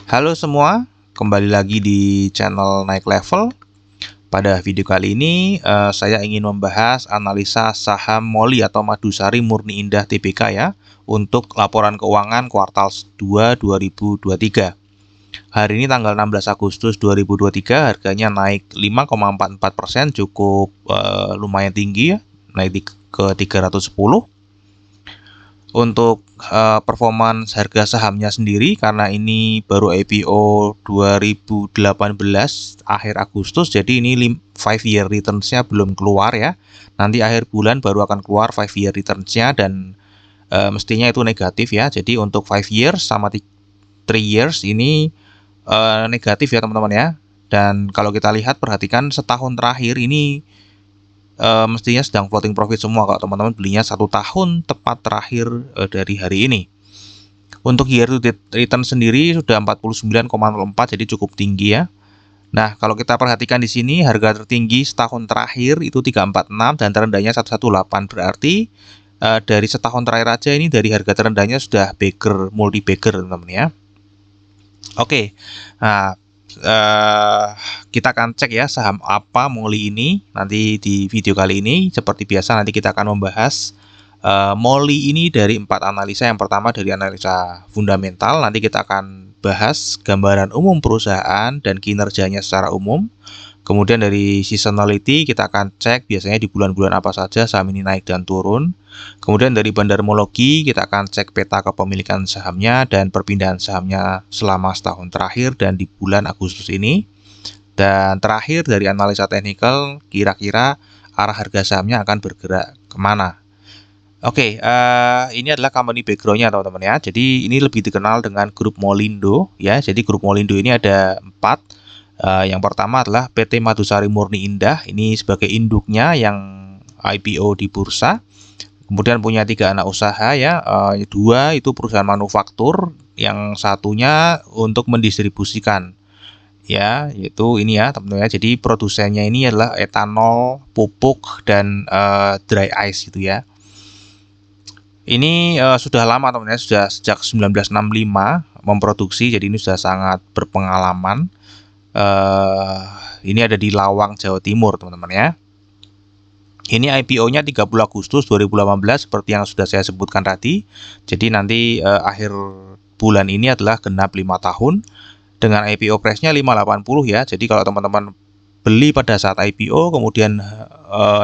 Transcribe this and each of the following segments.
Halo semua, kembali lagi di channel Naik Level. Pada video kali ini saya ingin membahas analisa saham MOLI atau Madusari Murni Indah Tbk ya untuk laporan keuangan kuartal 2 2023. Hari ini tanggal 16 Agustus 2023 harganya naik 5,44%, cukup lumayan tinggi ya, naik ke 310. Untuk performance harga sahamnya sendiri, karena ini baru IPO 2018 akhir Agustus, jadi ini 5 year returns-nya belum keluar ya. Nanti akhir bulan baru akan keluar 5 year returns-nya dan mestinya itu negatif ya. Jadi untuk 5 years sama 3 years ini negatif ya teman-teman ya. Dan kalau kita lihat, perhatikan setahun terakhir ini mestinya sedang floating profit semua kalau teman-teman belinya 1 tahun tepat terakhir dari hari ini. Untuk year to date return sendiri sudah 49,04, jadi cukup tinggi ya. Nah, kalau kita perhatikan di sini harga tertinggi setahun terakhir itu 346 dan terendahnya 118. Berarti dari setahun terakhir aja ini dari harga terendahnya sudah multi bagger teman-teman ya. Oke. Nah, kita akan cek ya saham apa MOLI ini nanti di video kali ini. Seperti biasa nanti kita akan membahas MOLI ini dari 4 analisa. Yang pertama dari analisa fundamental, nanti kita akan bahas gambaran umum perusahaan dan kinerjanya secara umum. Kemudian dari seasonality kita akan cek biasanya di bulan-bulan apa saja saham ini naik dan turun. Kemudian dari bandarmologi kita akan cek peta kepemilikan sahamnya dan perpindahan sahamnya selama setahun terakhir dan di bulan Agustus ini. Dan terakhir dari analisa teknikal, kira-kira arah harga sahamnya akan bergerak kemana. Oke, ini adalah company background-nya teman-teman ya. Jadi ini lebih dikenal dengan grup Molindo ya. Jadi grup Molindo ini ada 4. Yang pertama adalah PT Madusari Murni Indah, ini sebagai induknya yang IPO di bursa. Kemudian punya 3 anak usaha ya, 2 itu perusahaan manufaktur, yang satunya untuk mendistribusikan ya, yaitu ini ya teman-teman ya. Jadi produsennya ini adalah etanol, pupuk dan dry ice gitu ya. Ini sudah lama teman-teman ya, sudah sejak 1965 memproduksi, jadi ini sudah sangat berpengalaman. Ini ada di Lawang, Jawa Timur teman-teman ya. Ini IPO-nya 30 Agustus 2018 seperti yang sudah saya sebutkan tadi. Jadi nanti akhir bulan ini adalah genap 5 tahun dengan IPO price-nya 580 ya. Jadi kalau teman-teman beli pada saat IPO kemudian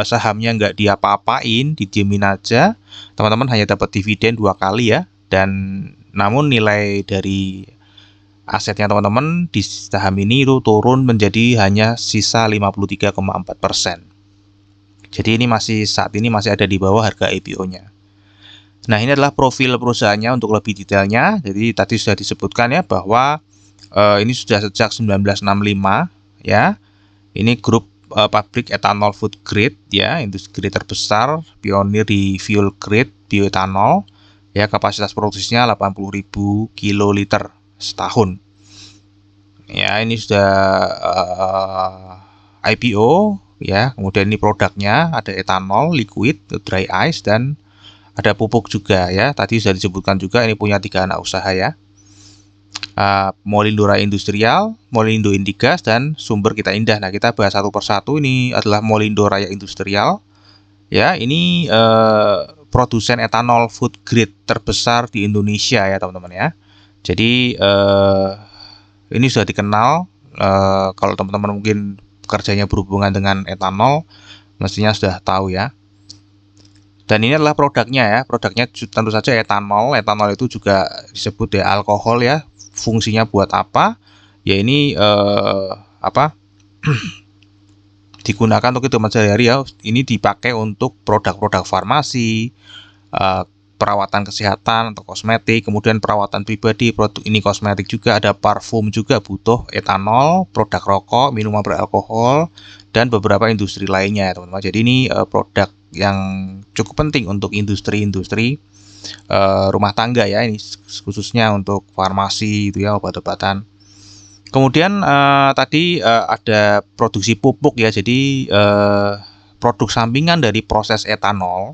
sahamnya nggak diapa-apain, didiemin aja, teman-teman hanya dapat dividen 2 kali ya. Dan namun nilai dari asetnya teman-teman di saham ini itu turun menjadi hanya sisa 53,4%. Jadi ini saat ini masih ada di bawah harga IPO-nya. Nah, ini adalah profil perusahaannya untuk lebih detailnya. Jadi tadi sudah disebutkan ya bahwa ini sudah sejak 1965 ya. Ini grup pabrik etanol food grade ya, industri terbesar, pionir di fuel grade bioetanol ya. Kapasitas produksinya 80.000 kiloliter setahun ya. Ini sudah IPO ya. Kemudian ini produknya ada etanol, liquid, dry ice, dan ada pupuk juga ya. Tadi sudah disebutkan juga ini punya 3 anak usaha ya, Molindo Raya Industrial, Molindo Indigas, dan Sumber Kita Indah. Nah, kita bahas satu persatu. Ini adalah Molindo Raya Industrial ya. Ini produsen etanol food grade terbesar di Indonesia ya teman-teman ya. Jadi ini sudah dikenal, kalau teman-teman mungkin kerjanya berhubungan dengan etanol mestinya sudah tahu ya. Dan ini adalah produknya ya. Produknya tentu saja etanol. Etanol itu juga disebut ya alkohol ya. Fungsinya buat apa? Ya ini digunakan untuk kehidupan sehari-hari ya. Ini dipakai untuk produk-produk farmasi, perawatan kesehatan atau kosmetik, kemudian perawatan pribadi, produk ini kosmetik juga, ada parfum juga butuh etanol, produk rokok, minuman beralkohol, dan beberapa industri lainnya ya teman-teman. Jadi ini produk yang cukup penting untuk industri-industri rumah tangga ya, ini khususnya untuk farmasi itu ya, obat-obatan. Kemudian tadi ada produksi pupuk ya. Jadi produk sampingan dari proses etanol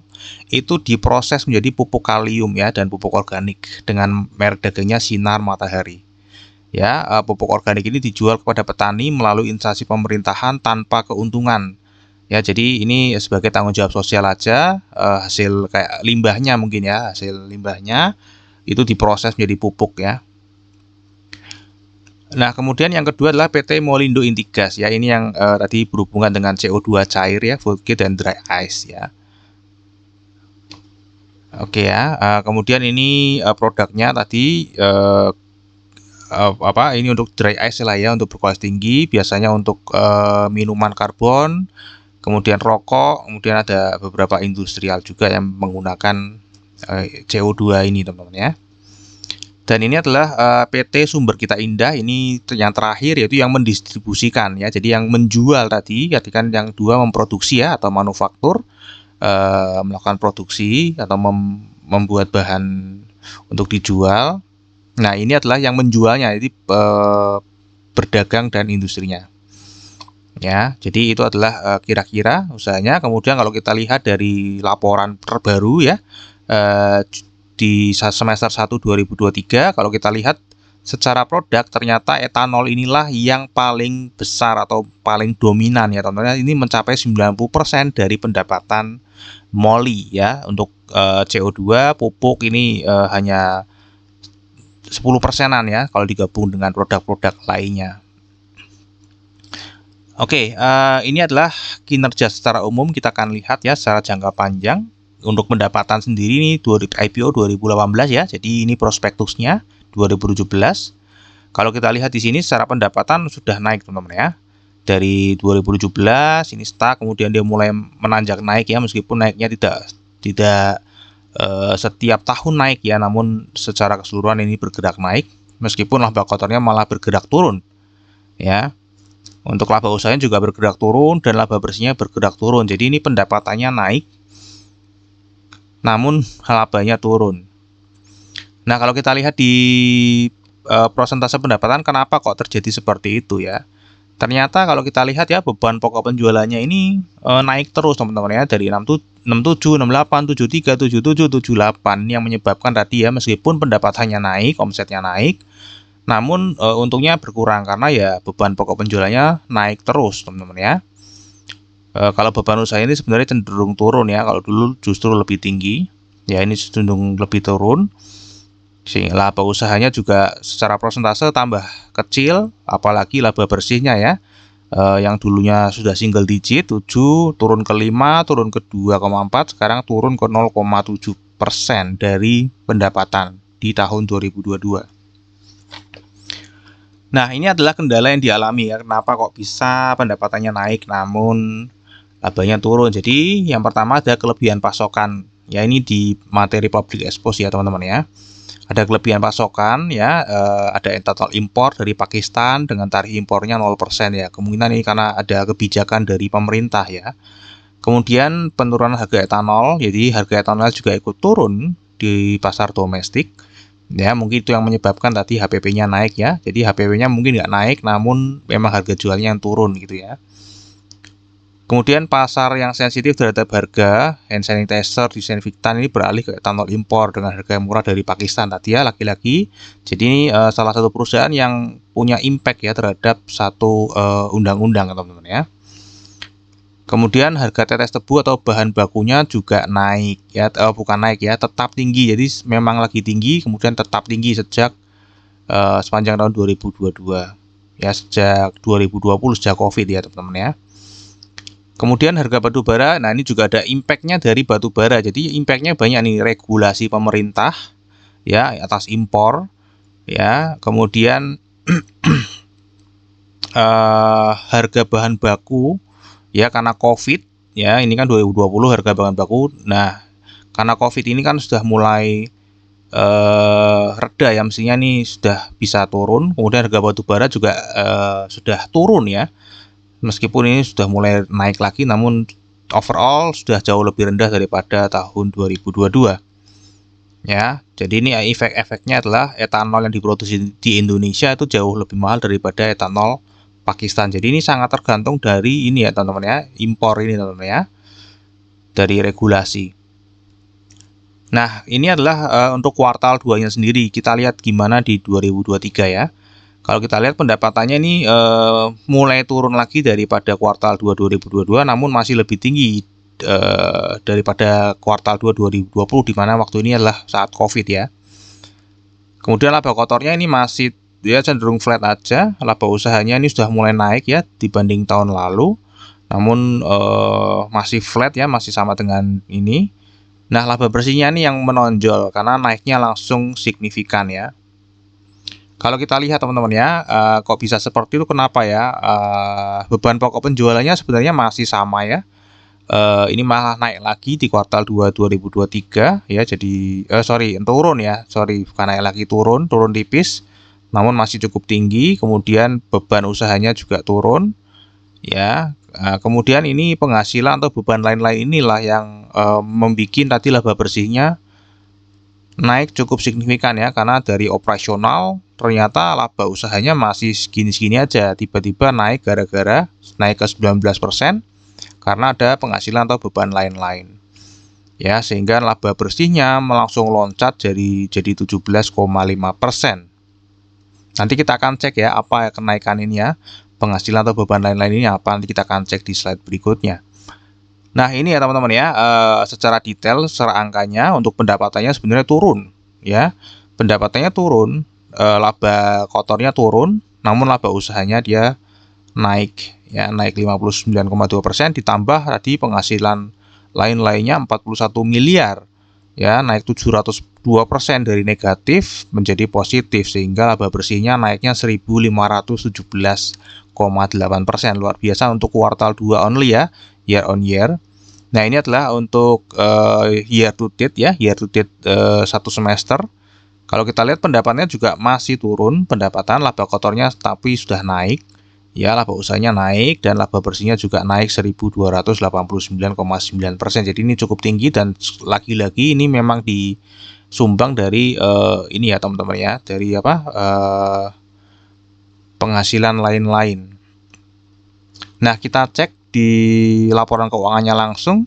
itu diproses menjadi pupuk kalium ya dan pupuk organik dengan merek dagangnya Sinar Matahari. Ya, pupuk organik ini dijual kepada petani melalui instansi pemerintahan tanpa keuntungan. Ya, jadi ini sebagai tanggung jawab sosial aja, hasil kayak limbahnya mungkin ya, hasil limbahnya itu diproses menjadi pupuk ya. Nah, kemudian yang kedua adalah PT Molindo Intigas ya. Ini yang tadi berhubungan dengan CO2 cair ya, food grade dan dry ice ya. Oke ya, kemudian ini produknya tadi apa ini untuk dry ice lah ya, untuk berkualitas tinggi, biasanya untuk minuman karbon, kemudian rokok, kemudian ada beberapa industrial juga yang menggunakan CO2 ini teman-teman ya. Dan ini adalah PT Sumber Kita Indah, ini yang terakhir yaitu yang mendistribusikan ya. Jadi yang menjual tadi, kan yang dua memproduksi ya atau manufaktur, melakukan produksi atau membuat bahan untuk dijual. Nah, ini adalah yang menjualnya, jadi berdagang dan industrinya. Ya, jadi itu adalah kira-kira usahanya. Kemudian kalau kita lihat dari laporan terbaru ya, di semester 1 2023, kalau kita lihat secara produk ternyata etanol inilah yang paling besar atau paling dominan ya teman-teman. Ini mencapai 90% dari pendapatan MOLI ya. Untuk CO2 pupuk ini hanya 10%-an ya kalau digabung dengan produk-produk lainnya. Oke, ini adalah kinerja secara umum, kita akan lihat ya secara jangka panjang. Untuk pendapatan sendiri ini IPO 2018 ya, jadi ini prospektusnya 2017. Kalau kita lihat di sini secara pendapatan sudah naik teman-teman ya. Dari 2017 ini stuck, kemudian dia mulai menanjak naik ya, meskipun naiknya tidak setiap tahun naik ya, namun secara keseluruhan ini bergerak naik, meskipun laba kotornya malah bergerak turun ya. Untuk laba usahanya juga bergerak turun dan laba bersihnya bergerak turun. Jadi ini pendapatannya naik, namun labanya turun. Nah, kalau kita lihat di persentase pendapatan, kenapa kok terjadi seperti itu ya? Ternyata kalau kita lihat ya, beban pokok penjualannya ini naik terus teman-teman ya, dari 67, 68, 73, 77, 78 yang menyebabkan tadi ya, meskipun pendapatannya naik, omsetnya naik, namun untungnya berkurang karena ya beban pokok penjualannya naik terus teman-teman ya. Kalau beban usaha ini sebenarnya cenderung turun ya, kalau dulu justru lebih tinggi ya, ini cenderung lebih turun, sehingga laba usahanya juga secara persentase tambah kecil, apalagi laba bersihnya ya, yang dulunya sudah single digit 7 turun ke 5, turun ke 2,4, sekarang turun ke 0,7% dari pendapatan di tahun 2022. Nah, ini adalah kendala yang dialami ya, kenapa kok bisa pendapatannya naik namun labanya turun. Jadi yang pertama ada kelebihan pasokan ya, ini di materi public expose ya teman-teman ya. Ada kelebihan pasokan ya, ada etanol impor dari Pakistan dengan tarif impornya 0% ya. Kemungkinan ini karena ada kebijakan dari pemerintah ya. Kemudian penurunan harga etanol, jadi harga etanol juga ikut turun di pasar domestik ya. Mungkin itu yang menyebabkan tadi HPP-nya naik ya. Jadi HPP-nya mungkin nggak naik, namun memang harga jualnya yang turun gitu ya. Kemudian pasar yang sensitif terhadap harga hand sanitizer, disinfektan ini beralih ke etanol impor dengan harga yang murah dari Pakistan tadi ya, lagi-lagi. Jadi ini salah satu perusahaan yang punya impact ya terhadap satu undang-undang teman-teman ya. Kemudian harga tetes tebu atau bahan bakunya juga naik ya, bukan naik ya, tetap tinggi. Jadi memang lagi tinggi, kemudian tetap tinggi sejak sepanjang tahun 2022 ya, sejak 2020 sejak Covid ya teman-teman ya. Kemudian harga batu bara, nah ini juga ada impact-nya dari batu bara. Jadi impact-nya banyak nih, regulasi pemerintah ya atas impor ya. Kemudian harga bahan baku ya karena Covid ya, ini kan 2020 harga bahan baku. Nah, karena Covid ini kan sudah mulai reda ya, mestinya nih sudah bisa turun. Kemudian harga batu bara juga sudah turun ya. Meskipun ini sudah mulai naik lagi, namun overall sudah jauh lebih rendah daripada tahun 2022 ya. Jadi ini efek-efeknya adalah etanol yang diproduksi di Indonesia itu jauh lebih mahal daripada etanol Pakistan. Jadi ini sangat tergantung dari ini ya teman-teman ya, impor ini teman-teman ya, dari regulasi. Nah, ini adalah untuk kuartal 2-nya sendiri. Kita lihat gimana di 2023 ya. Kalau kita lihat pendapatannya ini mulai turun lagi daripada kuartal 2 2022, namun masih lebih tinggi daripada kuartal 2 2020, di mana waktu ini adalah saat Covid ya. Kemudian laba kotornya ini masih dia cenderung flat aja, laba usahanya ini sudah mulai naik ya dibanding tahun lalu, namun masih flat ya, masih sama dengan ini. Nah, laba bersihnya ini yang menonjol karena naiknya langsung signifikan ya. Kalau kita lihat teman-teman ya, kok bisa seperti itu, kenapa ya? Beban pokok penjualannya sebenarnya masih sama ya. Ini malah naik lagi di kuartal 2 2023 ya, jadi turun ya, bukan naik lagi, turun tipis, namun masih cukup tinggi. Kemudian beban usahanya juga turun ya. Kemudian ini penghasilan atau beban lain-lain inilah yang membuat tadi laba bersihnya naik cukup signifikan ya, karena dari operasional ternyata laba usahanya masih segini-segini aja, tiba-tiba naik gara-gara naik ke 19% karena ada penghasilan atau beban lain-lain ya, sehingga laba bersihnya langsung loncat jadi 17,5%. Nanti kita akan cek ya apa kenaikan ini ya, penghasilan atau beban lain-lain ini apa, nanti kita akan cek di slide berikutnya. Nah, ini ya teman-teman ya, secara detail, secara angkanya untuk pendapatannya sebenarnya turun ya. Pendapatannya turun, laba kotornya turun, namun laba usahanya dia naik ya, naik 59,2%, ditambah tadi penghasilan lain-lainnya 41 miliar ya, naik 702% dari negatif menjadi positif, sehingga laba bersihnya naiknya 1517,8%, luar biasa untuk kuartal 2 only ya, year on year. Nah, ini adalah untuk year to date ya, year to date satu semester. Kalau kita lihat pendapatannya juga masih turun, pendapatan laba kotornya tapi sudah naik ya, laba usahanya naik dan laba bersihnya juga naik 1289,9%. Jadi ini cukup tinggi, dan lagi-lagi ini memang disumbang dari ini ya teman-teman ya, dari penghasilan lain-lain. Nah, kita cek di laporan keuangannya langsung,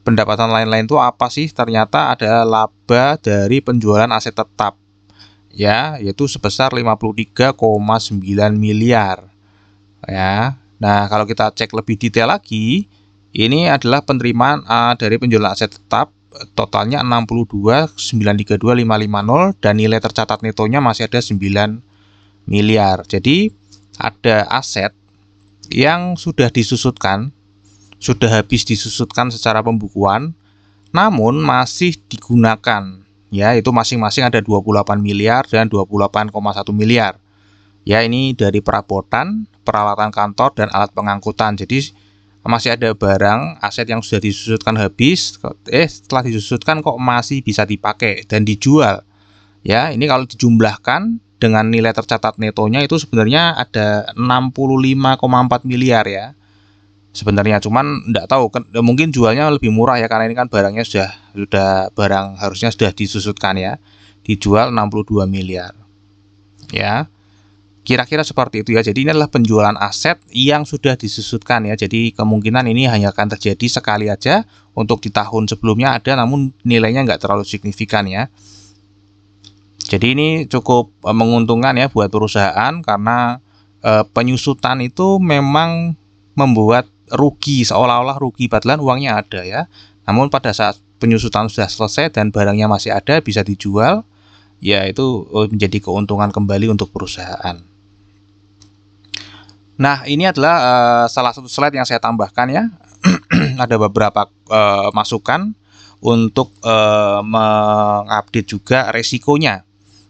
pendapatan lain-lain itu apa sih? Ternyata ada laba dari penjualan aset tetap ya, yaitu sebesar 53,9 miliar ya. Nah, kalau kita cek lebih detail lagi, ini adalah penerimaan dari penjualan aset tetap, totalnya 62.932.550, dan nilai tercatat netonya masih ada 9 miliar. Jadi ada aset yang sudah disusutkan, sudah habis disusutkan secara pembukuan, namun masih digunakan ya, itu masing-masing ada 28 miliar dan 28,1 miliar ya. Ini dari perabotan, peralatan kantor, dan alat pengangkutan. Jadi masih ada barang aset yang sudah disusutkan habis, setelah disusutkan kok masih bisa dipakai dan dijual ya. Ini kalau dijumlahkan dengan nilai tercatat netonya itu sebenarnya ada 65,4 miliar ya sebenarnya. Cuman enggak tahu, mungkin jualnya lebih murah ya, karena ini kan barangnya sudah barang harusnya sudah disusutkan ya, dijual 62 miliar ya, kira-kira seperti itu ya. Jadi ini adalah penjualan aset yang sudah disusutkan ya, jadi kemungkinan ini hanya akan terjadi sekali aja. Untuk di tahun sebelumnya ada, namun nilainya nggak terlalu signifikan ya. Jadi ini cukup menguntungkan ya buat perusahaan, karena penyusutan itu memang membuat rugi, seolah-olah rugi padahal uangnya ada ya. Namun pada saat penyusutan sudah selesai dan barangnya masih ada, bisa dijual ya, itu menjadi keuntungan kembali untuk perusahaan. Nah, ini adalah salah satu slide yang saya tambahkan ya. Ada beberapa masukan untuk mengupdate juga resikonya.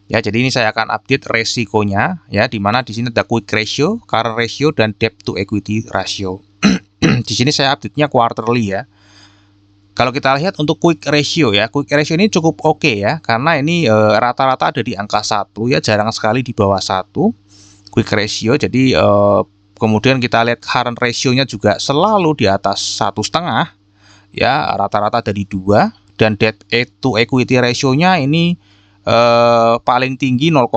Ya, jadi ini saya akan update resikonya ya, di mana di sini ada quick ratio, current ratio, dan debt to equity ratio. Di sini saya update-nya quarterly ya. Kalau kita lihat untuk quick ratio ya, quick ratio ini cukup oke ya, karena ini rata-rata ada di angka 1 ya, jarang sekali di bawah 1 quick ratio. Jadi kemudian kita lihat current ratio-nya juga selalu di atas 1,5 ya, rata-rata ada di 2, dan debt to equity ratio-nya ini paling tinggi 0,6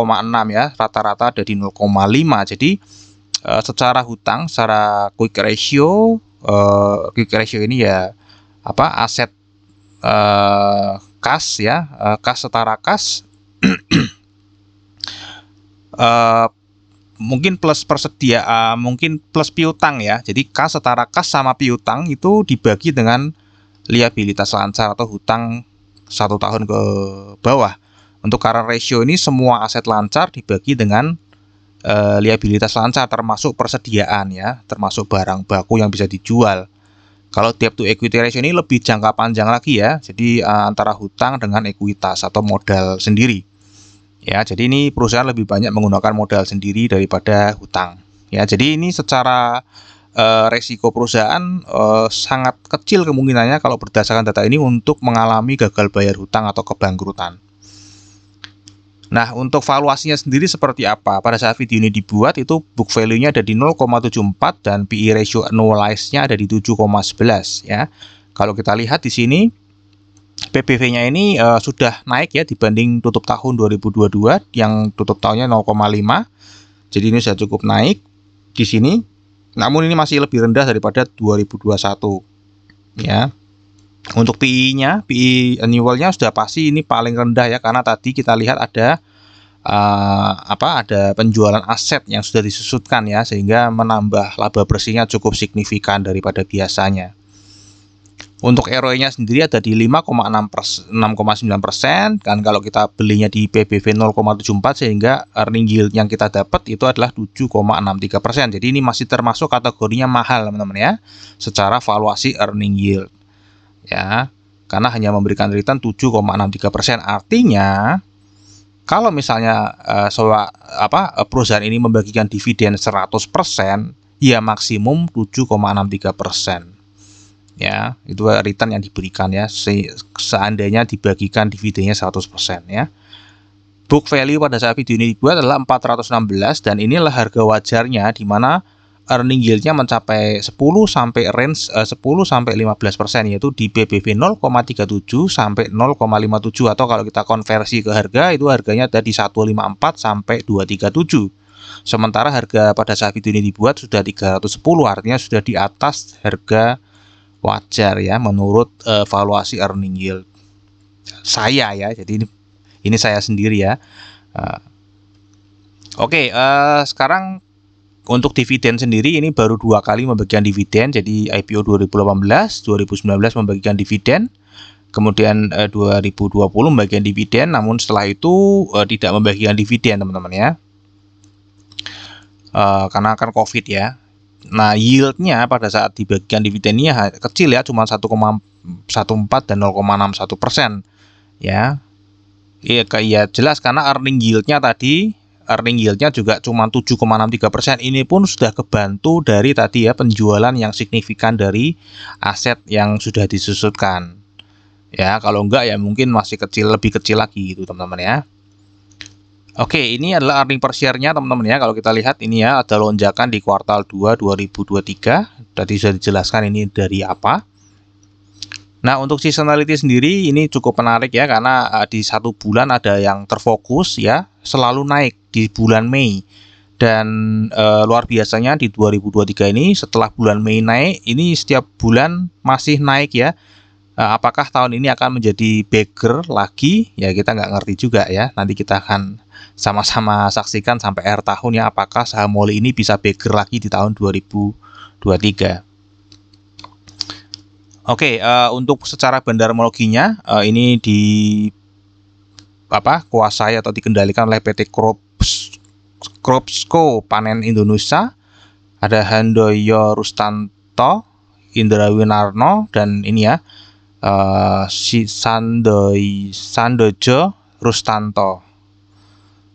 ya, rata-rata ada di 0,5. Jadi secara hutang, secara quick ratio ini ya aset kas ya, kas setara kas mungkin plus persediaan, mungkin plus piutang ya. Jadi kas setara kas sama piutang itu dibagi dengan liabilitas lancar atau hutang 1 tahun ke bawah. Untuk current ratio ini semua aset lancar dibagi dengan liabilitas lancar termasuk persediaan ya, termasuk barang baku yang bisa dijual. Kalau debt to equity ratio ini lebih jangka panjang lagi ya. Jadi antara hutang dengan ekuitas atau modal sendiri. Ya, jadi ini perusahaan lebih banyak menggunakan modal sendiri daripada hutang. Ya, jadi ini secara resiko perusahaan sangat kecil kemungkinannya kalau berdasarkan data ini untuk mengalami gagal bayar hutang atau kebangkrutan. Nah, untuk valuasinya sendiri seperti apa? Pada saat video ini dibuat itu book value-nya ada di 0,74 dan PE ratio annualized-nya ada di 7,11 ya. Kalau kita lihat di sini PBV-nya ini sudah naik ya dibanding tutup tahun 2022 yang tutup tahunnya 0,5. Jadi ini sudah cukup naik di sini. Namun ini masih lebih rendah daripada 2021 ya. Untuk PE-nya, PE annual-nya sudah pasti ini paling rendah ya karena tadi kita lihat ada ada penjualan aset yang sudah disusutkan ya sehingga menambah laba bersihnya cukup signifikan daripada biasanya. Untuk ROE-nya sendiri ada di 6,9% kan kalau kita belinya di PBV 0,74 sehingga earning yield yang kita dapat itu adalah 7,63%. Jadi ini masih termasuk kategorinya mahal teman-teman ya secara valuasi earning yield. Ya, karena hanya memberikan return 7,63%. Artinya kalau misalnya perusahaan ini membagikan dividen 100%, ya maksimum 7,63%. Ya, itu return yang diberikan ya seandainya dibagikan dividennya 100% ya. Book value pada saat video ini dibuat adalah 416 dan inilah harga wajarnya di mana earning yield-nya mencapai 10 sampai 15% yaitu di PBV 0,37 sampai 0,57 atau kalau kita konversi ke harga itu harganya ada di 154 sampai 237. Sementara harga pada saat video ini dibuat sudah 310 artinya sudah di atas harga wajar ya menurut valuasi earning yield saya ya. Jadi ini saya sendiri ya. Sekarang untuk dividen sendiri ini baru 2 kali membagikan dividen. Jadi IPO 2018, 2019 membagikan dividen, kemudian 2020 membagikan dividen. Namun setelah itu tidak membagikan dividen teman-teman ya, karena akan COVID ya. Nah, yieldnya pada saat dibagikan dividennya kecil ya, cuma 1,14 dan 0,61% ya. Iya jelas karena earning yieldnya juga cuma 7,63%. Ini pun sudah kebantu dari tadi ya penjualan yang signifikan dari aset yang sudah disusutkan. Ya, kalau enggak ya mungkin masih lebih kecil lagi gitu teman-teman ya. Oke, ini adalah earning per share-nya teman-teman ya. Kalau kita lihat ini ya ada lonjakan di kuartal 2 2023. Tadi sudah dijelaskan ini dari apa. Nah, untuk seasonality sendiri ini cukup menarik ya karena di 1 bulan ada yang terfokus ya, selalu naik di bulan Mei. Dan luar biasanya di 2023 ini setelah bulan Mei naik, ini setiap bulan masih naik ya. Apakah tahun ini akan menjadi bagger lagi? Ya kita nggak ngerti juga ya. Nanti kita akan sama-sama saksikan sampai akhir tahun ya apakah saham MOLY ini bisa bagger lagi di tahun 2023. Oke, untuk secara bandarmologinya ini kuasai atau dikendalikan oleh PT Cropsco Panen Indonesia. Ada Handoyo Rustanto, Indra Winarno dan ini ya si Sandojo Rustanto.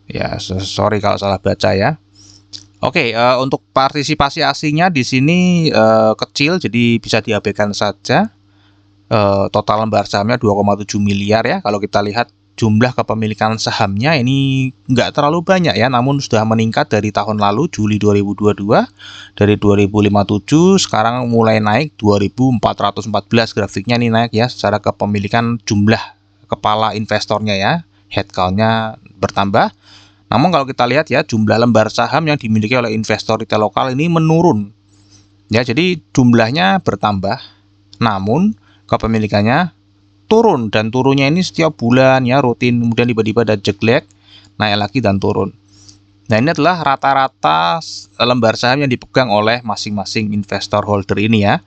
Ya, sorry kalau salah baca ya. Oke, untuk partisipasi aslinya di sini kecil, jadi bisa diabaikan saja. Total lembar sahamnya 2,7 miliar ya. Kalau kita lihat jumlah kepemilikan sahamnya ini nggak terlalu banyak ya, namun sudah meningkat dari tahun lalu Juli 2022 dari 2057 sekarang mulai naik 2414 grafiknya ini naik ya secara kepemilikan jumlah kepala investornya ya, headcount-nya bertambah. Namun kalau kita lihat ya jumlah lembar saham yang dimiliki oleh investor retail lokal ini menurun ya, jadi jumlahnya bertambah namun kepemilikannya turun dan turunnya ini setiap bulan ya rutin, kemudian tiba-tiba ada jelek naik lagi dan turun. Nah, ini adalah rata-rata lembar saham yang dipegang oleh masing-masing investor holder ini ya.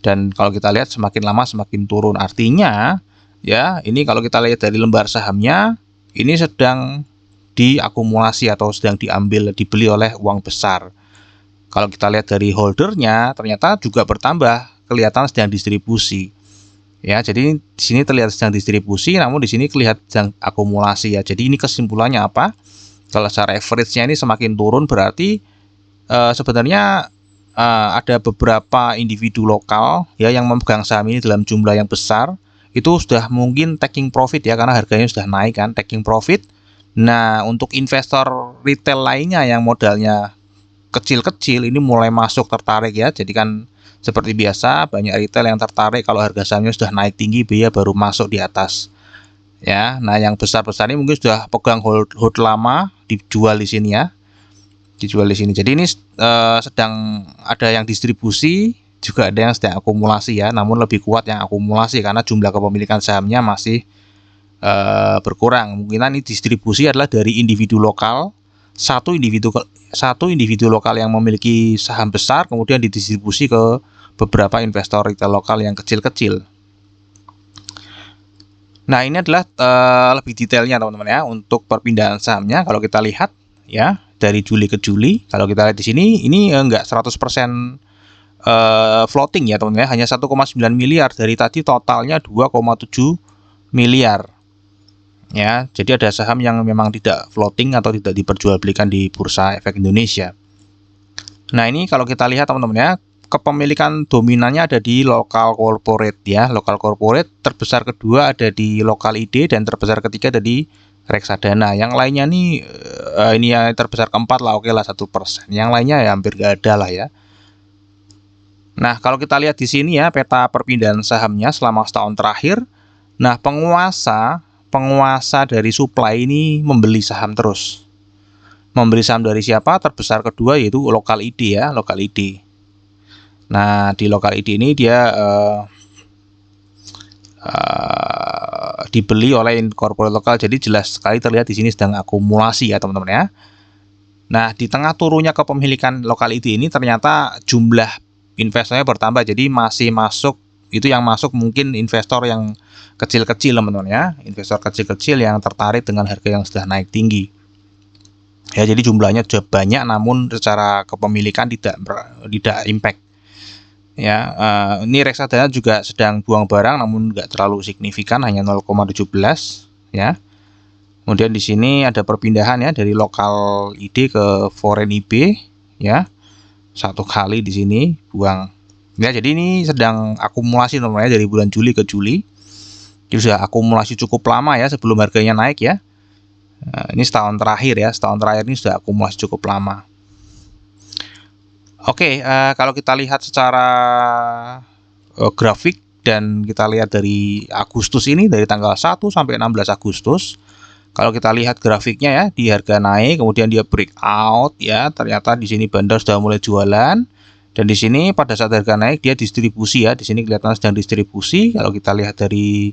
Dan kalau kita lihat semakin lama semakin turun. Artinya ya, ini kalau kita lihat dari lembar sahamnya, ini sedang diakumulasi atau sedang dibeli oleh uang besar. Kalau kita lihat dari holdernya, ternyata juga bertambah, kelihatan sedang distribusi. Ya, jadi di sini terlihat sedang distribusi, namun di sini kelihatan sedang akumulasi ya. Jadi ini kesimpulannya apa? Kalau secara average-nya ini semakin turun, berarti sebenarnya ada beberapa individu lokal ya yang memegang saham ini dalam jumlah yang besar, itu sudah mungkin taking profit ya, karena harganya sudah naik kan, taking profit. Nah, untuk investor retail lainnya yang modalnya kecil-kecil ini mulai masuk tertarik ya. Jadi kan seperti biasa, banyak retail yang tertarik kalau harga sahamnya sudah naik tinggi, dia baru masuk di atas ya. Nah, yang besar-besar ini mungkin sudah pegang hold lama, dijual di sini ya, dijual di sini. Jadi ini sedang ada yang distribusi, juga ada yang sedang akumulasi ya, namun lebih kuat yang akumulasi karena jumlah kepemilikan sahamnya masih berkurang. Kemungkinan ini distribusi adalah dari individu lokal, satu individu lokal yang memiliki saham besar kemudian didistribusi ke beberapa investor retail lokal yang kecil-kecil. Nah, ini adalah lebih detailnya teman-teman ya untuk perpindahan sahamnya. Kalau kita lihat ya dari Juli ke Juli, kalau kita lihat di sini ini enggak 100% floating ya teman-teman ya, hanya 1,9 miliar dari tadi totalnya 2,7 miliar. Ya, jadi ada saham yang memang tidak floating atau tidak diperjualbelikan di Bursa Efek Indonesia. Nah, ini kalau kita lihat teman-teman ya, kepemilikan dominannya ada di lokal corporate ya. Lokal corporate terbesar kedua ada di lokal ID dan terbesar ketiga ada di reksadana. Yang lainnya nih ini yang terbesar keempat lah, oke lah 1%. Yang lainnya ya hampir gak ada lah ya. Nah, kalau kita lihat di sini ya peta perpindahan sahamnya selama setahun terakhir. Nah, penguasa dari supply ini membeli saham terus. Membeli saham dari siapa? Terbesar kedua yaitu lokal ID ya, lokal ID. Nah, di lokal ID ini dia dibeli oleh corporate lokal, jadi jelas sekali terlihat di sini sedang akumulasi ya teman-teman ya. Nah, di tengah turunnya kepemilikan lokal ID ini ternyata jumlah investornya bertambah, jadi masih masuk, itu yang masuk mungkin investor yang kecil-kecil teman-teman ya, investor kecil-kecil yang tertarik dengan harga yang sudah naik tinggi. Ya, jadi jumlahnya sudah banyak namun secara kepemilikan tidak impact. Ya, ini reksadana juga sedang buang barang namun nggak terlalu signifikan, hanya 0,17 ya. Kemudian di sini ada perpindahan ya dari lokal ID ke foreign IB ya. Satu kali di sini buang. Ya, jadi ini sedang akumulasi namanya dari bulan Juli ke Juli. Jadi sudah akumulasi cukup lama ya sebelum harganya naik ya. Nah, ini setahun terakhir ya, setahun terakhir ini sudah akumulasi cukup lama. Oke, kalau kita lihat secara grafik dan kita lihat dari Agustus ini, dari tanggal 1 sampai 16 Agustus, kalau kita lihat grafiknya ya, di harga naik, kemudian dia breakout ya, ternyata di sini bandar sudah mulai jualan, dan di sini pada saat harga naik dia distribusi ya, di sini kelihatan sedang distribusi. Kalau kita lihat dari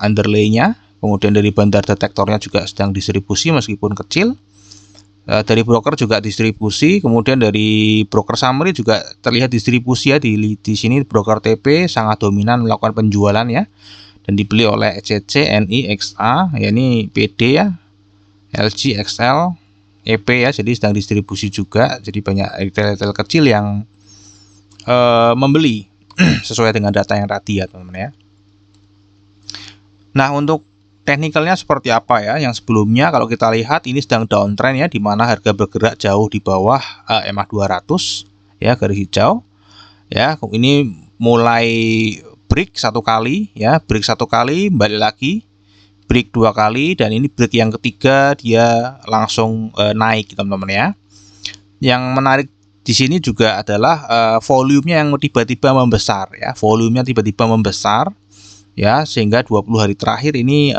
underlay-nya, kemudian dari bandar detektornya juga sedang distribusi meskipun kecil. Dari broker juga distribusi, kemudian dari broker summary juga terlihat distribusi ya, di sini broker TP sangat dominan melakukan penjualan ya, dan dibeli oleh ECC, NI, XA, ya ini PD ya, LG, XL, EP ya, jadi sedang distribusi juga, jadi banyak retail kecil yang membeli sesuai dengan data yang tadi ya teman-teman ya. Nah, untuk teknikalnya seperti apa ya? Yang sebelumnya kalau kita lihat ini sedang downtrend ya, di mana harga bergerak jauh di bawah EMA 200 ya, garis hijau. Ya, ini mulai break satu kali ya, break satu kali, balik lagi, break dua kali, dan ini break yang ketiga dia langsung naik teman-teman ya. Yang menarik di sini juga adalah volumenya yang tiba-tiba membesar ya, volumenya tiba-tiba membesar. Ya, sehingga 20 hari terakhir ini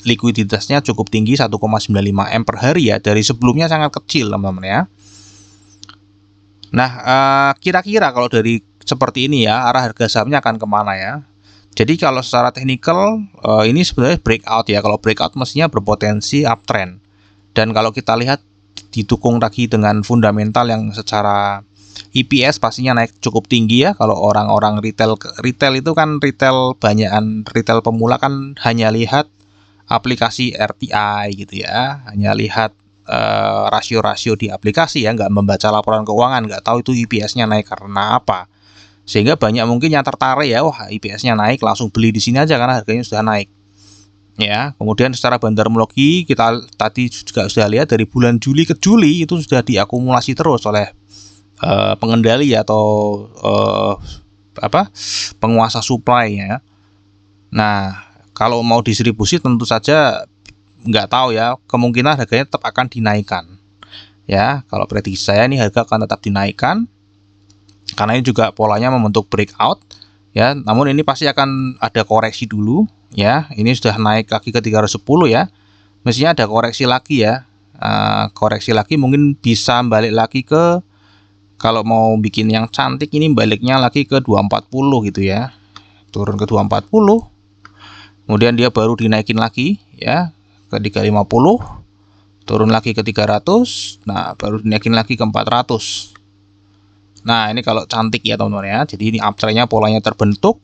likuiditasnya cukup tinggi 1,95 M per hari ya, dari sebelumnya sangat kecil teman-teman ya. Nah, kira-kira kalau dari seperti ini ya, arah harga sahamnya akan kemana ya? Jadi kalau secara teknikal ini sebenarnya breakout ya, kalau breakout mestinya berpotensi uptrend Dan kalau kita lihat didukung lagi dengan fundamental yang secara EPS pastinya naik cukup tinggi ya. Kalau orang-orang retail itu kan retail banyakan retail pemula kan hanya lihat aplikasi RTI gitu ya, hanya lihat rasio-rasio di aplikasi ya, nggak membaca laporan keuangan, nggak tahu itu EPS-nya naik karena apa. Sehingga banyak mungkin yang tertarik ya, wah EPS-nya naik langsung beli di sini aja karena harganya sudah naik. Ya, kemudian secara bandarmologi kita tadi juga sudah lihat dari bulan Juli ke Juli itu sudah diakumulasi terus oleh pengendali atau penguasa supply ya. Nah, kalau mau distribusi tentu saja nggak tahu ya, kemungkinan harganya tetap akan dinaikkan ya. Kalau prediksi saya ini harga akan tetap dinaikkan karena ini juga polanya membentuk breakout ya, namun ini pasti akan ada koreksi dulu ya. Ini sudah naik lagi ke 310 ya, mestinya ada koreksi lagi ya. Koreksi lagi mungkin bisa balik lagi ke, kalau mau bikin yang cantik ini baliknya lagi ke 240 gitu ya, turun ke 240, kemudian dia baru dinaikin lagi ya ke 350, turun lagi ke 300, nah baru dinaikin lagi ke 400. Nah ini kalau cantik ya teman-teman ya. Jadi ini uptrendnya polanya terbentuk,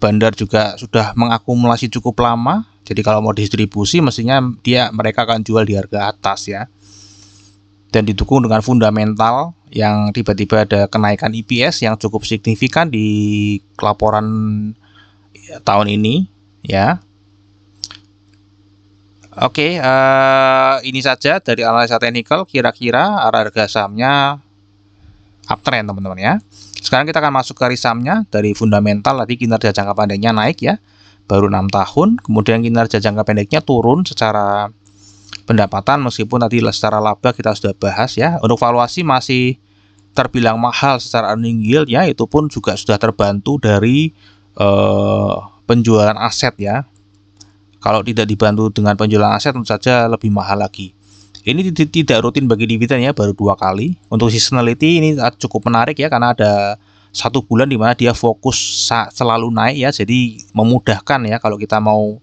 bandar juga sudah mengakumulasi cukup lama. Jadi kalau mau distribusi mestinya mereka akan jual di harga atas ya. Dan didukung dengan fundamental yang tiba-tiba ada kenaikan EPS yang cukup signifikan di laporan tahun ini ya. Oke, ini saja dari analisa teknikal, kira-kira arah harga sahamnya uptrend teman-teman ya. Sekarang kita akan masuk ke risamnya. Dari fundamental tadi kinerja jangka pendeknya naik ya, baru 6 tahun, kemudian kinerja jangka pendeknya turun secara pendapatan meskipun tadi secara laba kita sudah bahas ya. Untuk valuasi masih terbilang mahal secara earning yield ya, itu pun juga sudah terbantu dari penjualan aset ya. Kalau tidak dibantu dengan penjualan aset tentu saja lebih mahal lagi. Ini tidak rutin bagi dividen ya, baru 2 kali. Untuk seasonality ini cukup menarik ya, karena ada 1 bulan di mana dia fokus selalu naik ya, jadi memudahkan ya kalau kita mau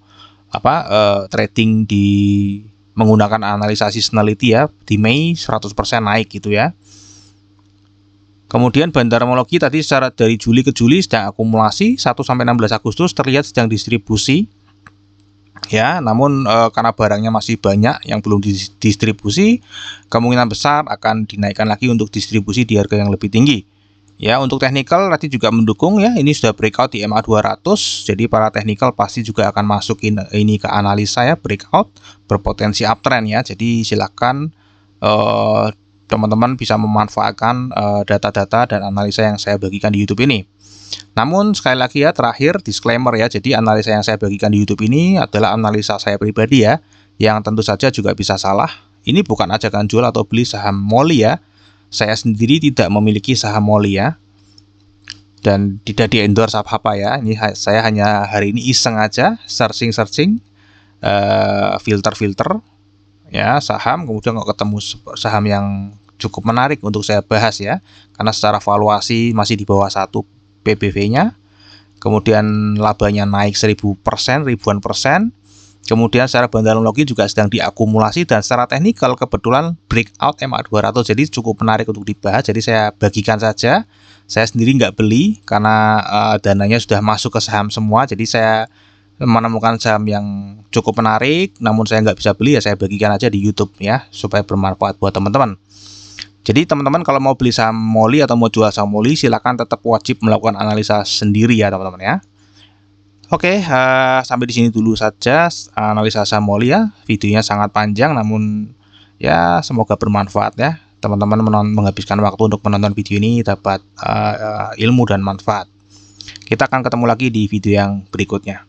trading di menggunakan analisa seasonality ya. Di Mei 100% naik gitu ya. Kemudian bandarmologi tadi secara dari Juli ke Juli sedang akumulasi, 1 sampai 16 Agustus terlihat sedang distribusi. Ya, namun karena barangnya masih banyak yang belum didistribusi, kemungkinan besar akan dinaikkan lagi untuk distribusi di harga yang lebih tinggi. Ya, untuk teknikal tadi juga mendukung ya, ini sudah breakout di MA 200, jadi para teknikal pasti juga akan masukin ini ke analisa ya, breakout berpotensi uptrend ya. Jadi silakan teman-teman bisa memanfaatkan data-data dan analisa yang saya bagikan di YouTube ini. Namun sekali lagi ya, terakhir disclaimer ya, jadi analisa yang saya bagikan di YouTube ini adalah analisa saya pribadi ya, yang tentu saja juga bisa salah. Ini bukan ajakan jual atau beli saham MOLI ya. Saya sendiri tidak memiliki saham MOLI ya, dan tidak di-endorse apa-apa ya. Ini saya hanya hari ini iseng aja, searching filter ya saham, kemudian kok ketemu saham yang cukup menarik untuk saya bahas ya, karena secara valuasi masih di bawah 1 PBV-nya, kemudian labanya naik 1000%, ribuan persen, kemudian secara bandarmologi juga sedang diakumulasi, dan secara teknikal kebetulan breakout MA 200, jadi cukup menarik untuk dibahas. Jadi saya bagikan saja, saya sendiri nggak beli karena dananya sudah masuk ke saham semua, jadi saya menemukan saham yang cukup menarik, namun saya nggak bisa beli ya, saya bagikan aja di YouTube ya, supaya bermanfaat buat teman-teman. Jadi teman-teman kalau mau beli saham MOLI atau mau jual saham MOLI, silakan tetap wajib melakukan analisa sendiri ya teman-teman ya. Oke, sampai di sini dulu saja analisa saham MOLI ya. Videonya sangat panjang, namun ya semoga bermanfaat ya. Teman-teman menghabiskan waktu untuk menonton video ini dapat ilmu dan manfaat. Kita akan ketemu lagi di video yang berikutnya.